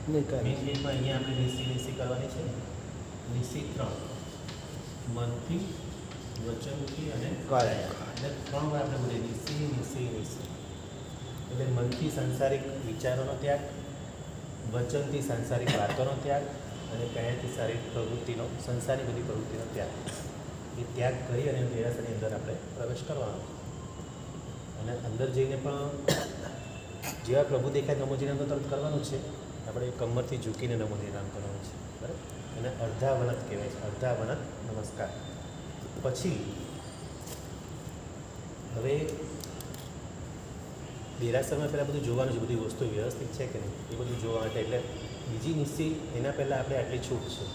મિનિટમાં અહીંયા આપણે નિસી કરવાની છે. નિસી 3 મનથી, વચનથી અને કાયા, એટલે 3 વાર આપણે બોલીએ નિસી નિસી નિસી. એટલે મનથી સંસારિક વિચારોનો ત્યાગ, વચનથી સંસારિક વાતોનો ત્યાગ અને કાયાથી શારીરિક પ્રવૃત્તિનો, સંસારી બધી પ્રવૃત્તિનો ત્યાગ. એ ત્યાગ કરી અને દેરાસરની અંદર આપણે પ્રવેશ કરવાનો. અને અંદર જઈને પણ જેવા પ્રભુ દેખાય નમોજીરામ તો તરત કરવાનું છે. આપણે કમરથી ઝૂકીને નમોજીરામ કરવાનું છે, બરાબર. એને અર્ધાવનત કહેવાય છે, અર્ધાવનત નમસ્કાર. પછી હવે દેરાસરમાં પહેલાં બધું જોવાનું છે, બધી વસ્તુ વ્યવસ્થિત છે કે નહીં એ બધું જોવા માટે. એટલે બીજી નિસી એના પહેલાં આપણે આટલી છૂટ છે.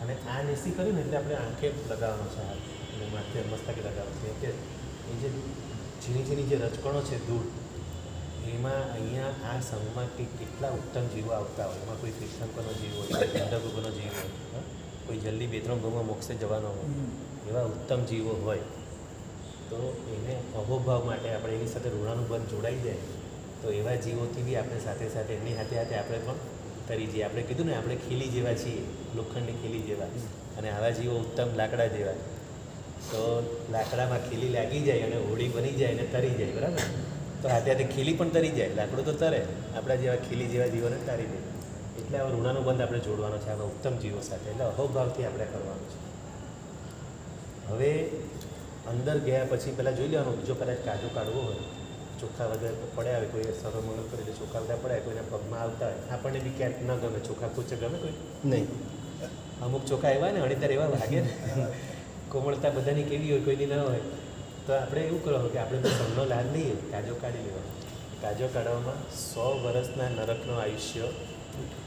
અને આ નિસી કર્યું ને એટલે આપણે આંખે લગાવવાનો છે હાથ, અને માથે મસ્તકે લગાવવાનો છે. કે એ જે ઝીણી ઝીણી જે રજકણો છે ધૂળ, એમાં અહીંયા આ સંઘમાં કેટલા ઉત્તમ જીવો આવતા હોય. એમાં કોઈ કૃષ્ણકોનો જીવ હોય, કોઈ ગંડકોનો જીવ હોય, કોઈ જલ્દી 2-3 ભાવમાં મોક્ષે જવાનો હોય, એવા ઉત્તમ જીવો હોય. તો એને અહોભાવ માટે આપણે એની સાથે ઋણાનુબંધ જોડાઈ જાય તો એવા જીવોથી બી આપણે સાથે સાથે એમની હાથે હાથે આપણે પણ તરી જઈએ. આપણે કીધું ને આપણે ખીલી જેવા છીએ, લોખંડની ખીલી જેવા, અને આવા જીવો ઉત્તમ લાકડા જેવા. તો લાકડામાં ખીલી લાગી જાય અને હોળી બની જાય અને તરી જાય, બરાબર. તો હાથે હાથે ખીલી પણ તરી જાય, લાકડું તો તરે, આપણા જેવા ખીલી જેવા જીવોને તારી દે. એટલે આવા ઋણાનુબંધ આપણે જોડવાનો છે આવા ઉત્તમ જીવો સાથે. એટલે અહોભાવથી આપણે કરવાનું છે. હવે અંદર ગયા પછી પહેલાં જોઈ લેવાનું, જો કદાચ કાજુ કાઢવો હોય, ચોખ્ખા વગર પડ્યા હોય, કોઈ સરોમંગલ કરે એટલે ચોખ્ખા બધા પડ્યા, કોઈના પગમાં આવતા હોય, આપણને બી ક્યાંક ન ગમે ચોખ્ખા પૂછે, ગમે કોઈ નહીં. અમુક ચોખ્ખા એવા ને અણીતર એવા લાગે ને, કોમળતા બધાની કેવી હોય, કોઈની ન હોય. તો આપણે એવું કરવાનું કે આપણે તો સૌનો લાભ લઈએ, કાજો કાઢી લેવાનો. કાજો કાઢવામાં 100 વર્ષના નરકનો આયુષ્ય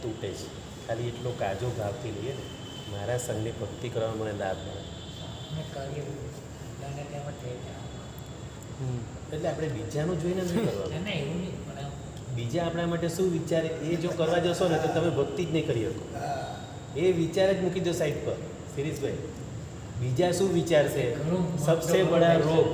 તૂટે છે. ખાલી એટલો કાજો ભાવથી લઈએ ને, મારા સંઘની ભક્તિ કરવામાં મને લાભ મળે. એટલે આપણે બીજાનું જોઈને નહીં કરવાનું. બીજા આપણા માટે શું વિચારે એ જો કરવા જશો ને તો તમે ભક્તિ જ નહીં કરી શકો. એ વિચાર જ મૂકી દો સાઈડ પર. શિરીષભાઈ, બીજા શું વિચારશે? સબસે બડા રોગ